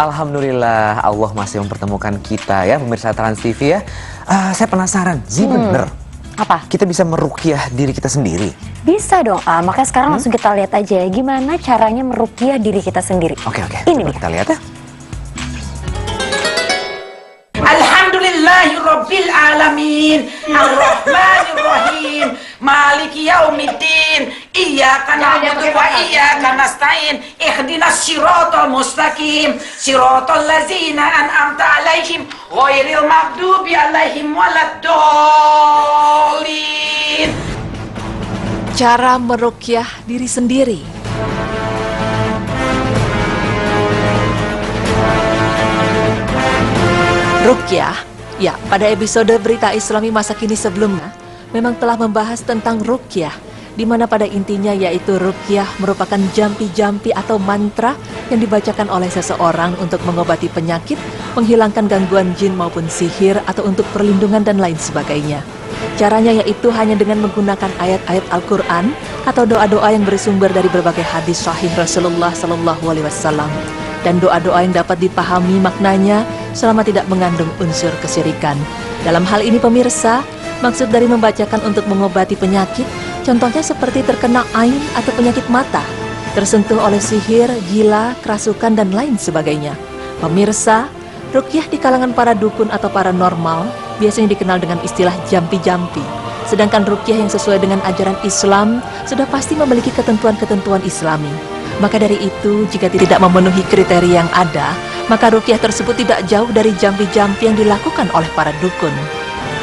Alhamdulillah Allah masih mempertemukan kita ya pemirsa Trans TV ya. Saya penasaran, bener apa? Kita bisa meruqyah diri kita sendiri? Bisa dong, makanya sekarang langsung kita lihat aja ya gimana caranya meruqyah diri kita sendiri. Oke. Ini Coba kita lihat ya. Alhamdulillahi Rabbil Alamin Ar-Rahmanir-Rahim Maliki Yaumiddin Iyyaka na'budu wa iyyaka nasta'in Ihdinas siratal mustaqim Siratal ladzina an'amta 'alaihim ghairil maghdubi 'alaihim waladdallin. Cara meruqyah diri sendiri. Ruqyah, ya, pada episode Berita Islami Masa Kini sebelumnya memang telah membahas tentang ruqyah, di mana pada intinya yaitu ruqyah merupakan jampi-jampi atau mantra yang dibacakan oleh seseorang untuk mengobati penyakit, menghilangkan gangguan jin maupun sihir, atau untuk perlindungan dan lain sebagainya. Caranya yaitu hanya dengan menggunakan ayat-ayat Al-Quran atau doa-doa yang bersumber dari berbagai hadis sahih Rasulullah SAW, dan doa-doa yang dapat dipahami maknanya selama tidak mengandung unsur kesyirikan. Dalam hal ini pemirsa, maksud dari membacakan untuk mengobati penyakit, contohnya seperti terkena ain atau penyakit mata, tersentuh oleh sihir, gila, kerasukan, dan lain sebagainya. Pemirsa, ruqyah di kalangan para dukun atau paranormal biasanya dikenal dengan istilah jampi-jampi. Sedangkan ruqyah yang sesuai dengan ajaran Islam sudah pasti memiliki ketentuan-ketentuan Islami. Maka dari itu, jika tidak memenuhi kriteria yang ada, maka ruqyah tersebut tidak jauh dari jampi-jampi yang dilakukan oleh para dukun.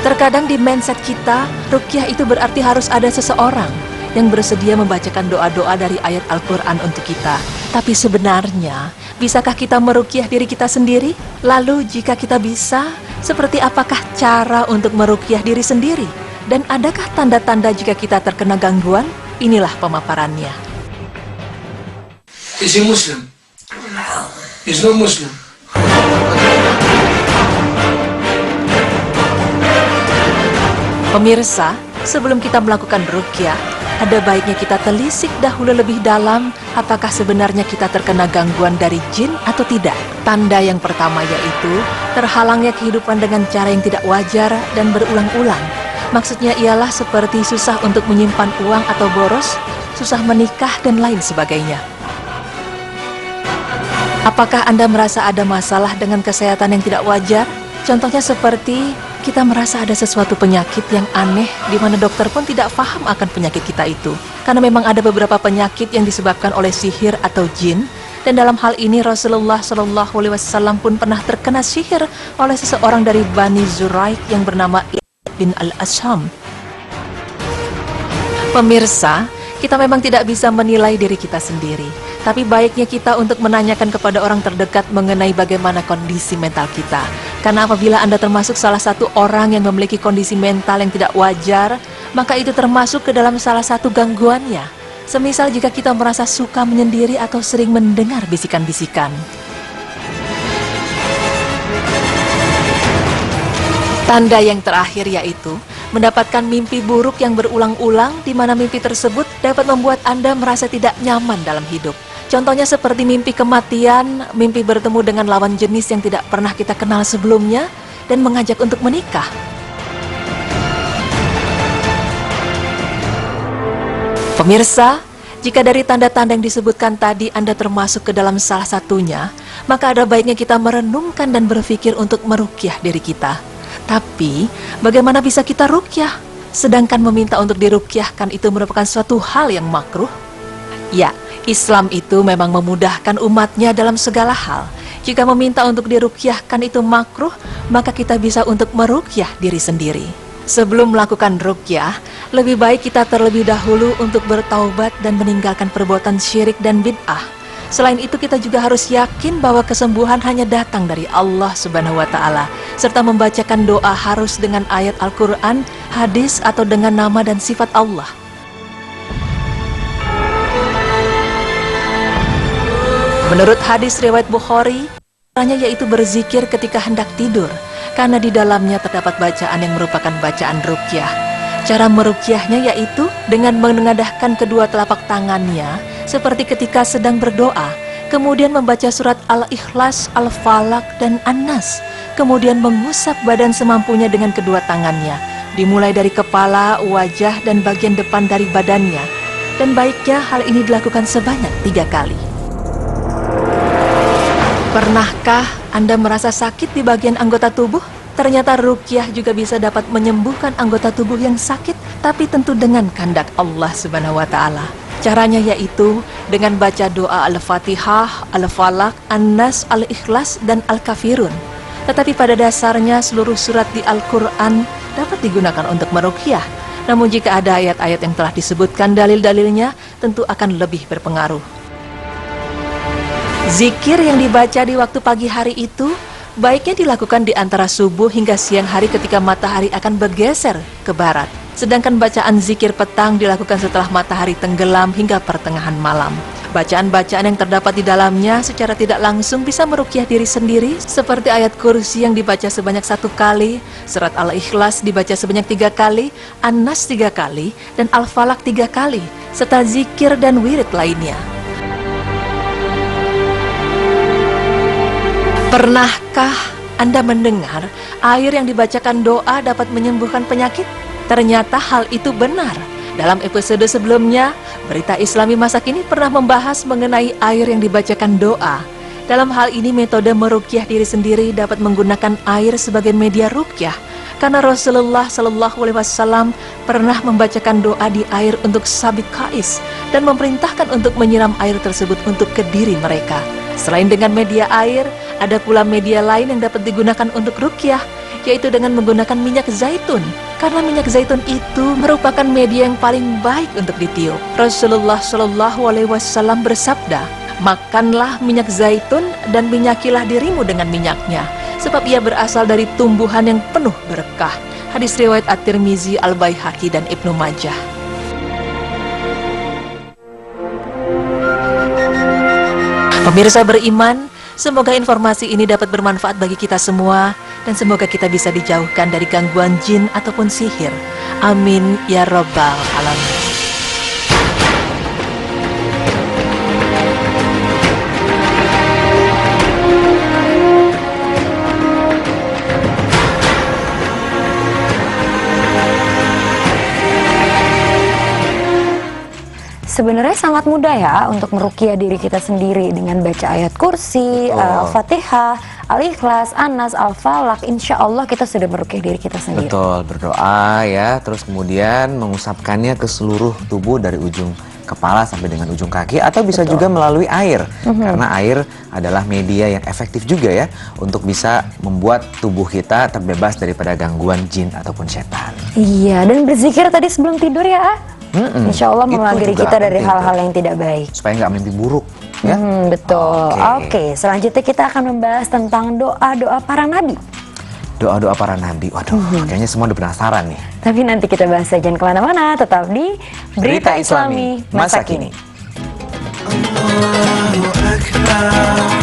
Terkadang di mindset kita, ruqyah itu berarti harus ada seseorang yang bersedia membacakan doa-doa dari ayat Al-Quran untuk kita. Tapi sebenarnya, bisakah kita meruqyah diri kita sendiri? Lalu jika kita bisa, seperti apakah cara untuk meruqyah diri sendiri? Dan adakah tanda-tanda jika kita terkena gangguan? Inilah pemaparannya. Is he Muslim? He's not Muslim. Pemirsa, sebelum kita melakukan ruqyah, ada baiknya kita telisik dahulu lebih dalam apakah sebenarnya kita terkena gangguan dari jin atau tidak. Tanda yang pertama yaitu terhalangnya kehidupan dengan cara yang tidak wajar dan berulang-ulang. Maksudnya ialah seperti susah untuk menyimpan uang atau boros, susah menikah, dan lain sebagainya. Apakah Anda merasa ada masalah dengan kesehatan yang tidak wajar? Contohnya seperti kita merasa ada sesuatu penyakit yang aneh di mana dokter pun tidak paham akan penyakit kita itu. Karena memang ada beberapa penyakit yang disebabkan oleh sihir atau jin, dan dalam hal ini Rasulullah SAW pun pernah terkena sihir oleh seseorang dari Bani Zuraik yang bernama bin Al-Asham. Pemirsa, kita memang tidak bisa menilai diri kita sendiri, tapi baiknya kita untuk menanyakan kepada orang terdekat mengenai bagaimana kondisi mental kita. Karena apabila Anda termasuk salah satu orang yang memiliki kondisi mental yang tidak wajar, maka itu termasuk ke dalam salah satu gangguannya. Semisal jika kita merasa suka menyendiri atau sering mendengar bisikan-bisikan. Tanda yang terakhir yaitu mendapatkan mimpi buruk yang berulang-ulang, di mana mimpi tersebut dapat membuat Anda merasa tidak nyaman dalam hidup. Contohnya seperti mimpi kematian, mimpi bertemu dengan lawan jenis yang tidak pernah kita kenal sebelumnya, dan mengajak untuk menikah. Pemirsa, jika dari tanda-tanda yang disebutkan tadi Anda termasuk ke dalam salah satunya, maka ada baiknya kita merenungkan dan berpikir untuk meruqyah diri kita. Tapi, bagaimana bisa kita ruqyah? Sedangkan meminta untuk diruqyahkan itu merupakan suatu hal yang makruh. Ya, Islam itu memang memudahkan umatnya dalam segala hal. Jika meminta untuk diruqyahkan itu makruh, maka kita bisa untuk meruqyah diri sendiri. Sebelum melakukan ruqyah, lebih baik kita terlebih dahulu untuk bertaubat dan meninggalkan perbuatan syirik dan bid'ah. Selain itu kita juga harus yakin bahwa kesembuhan hanya datang dari Allah Subhanahu wa Ta'ala, serta membacakan doa harus dengan ayat Al-Quran, hadis, atau dengan nama dan sifat Allah. Menurut hadis riwayat Bukhari, caranya yaitu berzikir ketika hendak tidur, karena di dalamnya terdapat bacaan yang merupakan bacaan ruqyah. Cara meruqyahnya yaitu dengan menengadahkan kedua telapak tangannya seperti ketika sedang berdoa, kemudian membaca surat Al-Ikhlas, Al-Falaq, dan An-Nas, kemudian mengusap badan semampunya dengan kedua tangannya, dimulai dari kepala, wajah, dan bagian depan dari badannya. Dan baiknya hal ini dilakukan sebanyak 3 kali. Pernahkah Anda merasa sakit di bagian anggota tubuh? Ternyata ruqyah juga bisa dapat menyembuhkan anggota tubuh yang sakit, tapi tentu dengan kehendak Allah Subhanahu wa Ta'ala. Caranya yaitu dengan baca doa Al-Fatihah, Al-Falaq, An-Nas, Al-Ikhlas, dan Al-Kafirun. Tetapi pada dasarnya seluruh surat di Al-Quran dapat digunakan untuk meruqyah. Namun jika ada ayat-ayat yang telah disebutkan dalil-dalilnya, tentu akan lebih berpengaruh. Zikir yang dibaca di waktu pagi hari itu baiknya dilakukan di antara subuh hingga siang hari ketika matahari akan bergeser ke barat. Sedangkan bacaan zikir petang dilakukan setelah matahari tenggelam hingga pertengahan malam. Bacaan-bacaan yang terdapat di dalamnya secara tidak langsung bisa meruqyah diri sendiri, seperti ayat kursi yang dibaca sebanyak 1 kali, surat Al-Ikhlas dibaca sebanyak 3 kali, An-Nas 3 kali, dan Al-Falaq 3 kali, serta zikir dan wirid lainnya. Pernahkah Anda mendengar air yang dibacakan doa dapat menyembuhkan penyakit? Ternyata hal itu benar. Dalam episode sebelumnya, Berita Islami Masa Kini pernah membahas mengenai air yang dibacakan doa. Dalam hal ini metode meruqyah diri sendiri dapat menggunakan air sebagai media ruqyah. Karena Rasulullah SAW pernah membacakan doa di air untuk Sabit Qais dan memerintahkan untuk menyiram air tersebut untuk ke diri mereka. Selain dengan media air, ada pula media lain yang dapat digunakan untuk ruqyah, yaitu dengan menggunakan minyak zaitun. Karena minyak zaitun itu merupakan media yang paling baik untuk ditiup. Rasulullah SAW bersabda, "Makanlah minyak zaitun dan minyakilah dirimu dengan minyaknya, sebab ia berasal dari tumbuhan yang penuh berkah." Hadis riwayat At-Tirmizi, Al-Baihaqi, dan Ibnu Majah. Pemirsa beriman, semoga informasi ini dapat bermanfaat bagi kita semua dan semoga kita bisa dijauhkan dari gangguan jin ataupun sihir. Amin ya rabbal alamin. Sebenarnya sangat mudah ya untuk meruqyah diri kita sendiri dengan baca ayat kursi, Al-Fatihah, Al-Ikhlas, An-Nas, Al-Falaq. Insya Allah kita sudah meruqyah diri kita sendiri. Betul, berdoa ya, terus kemudian mengusapkannya ke seluruh tubuh dari ujung kepala sampai dengan ujung kaki, atau bisa juga melalui air, karena air adalah media yang efektif juga ya untuk bisa membuat tubuh kita terbebas daripada gangguan jin ataupun setan. Iya, dan berzikir tadi sebelum tidur ya. Insya Allah mengakhiri kita dari hal-hal yang tidak baik, supaya nggak mimpi buruk ya. Betul. Oke, selanjutnya kita akan membahas tentang doa-doa para nabi. Doa-doa para nabi, waduh, kayaknya semua udah penasaran nih. Tapi nanti kita bahas saja, jangan kemana-mana, tetap di Berita Islami Masa Kini. Allahu Akbar.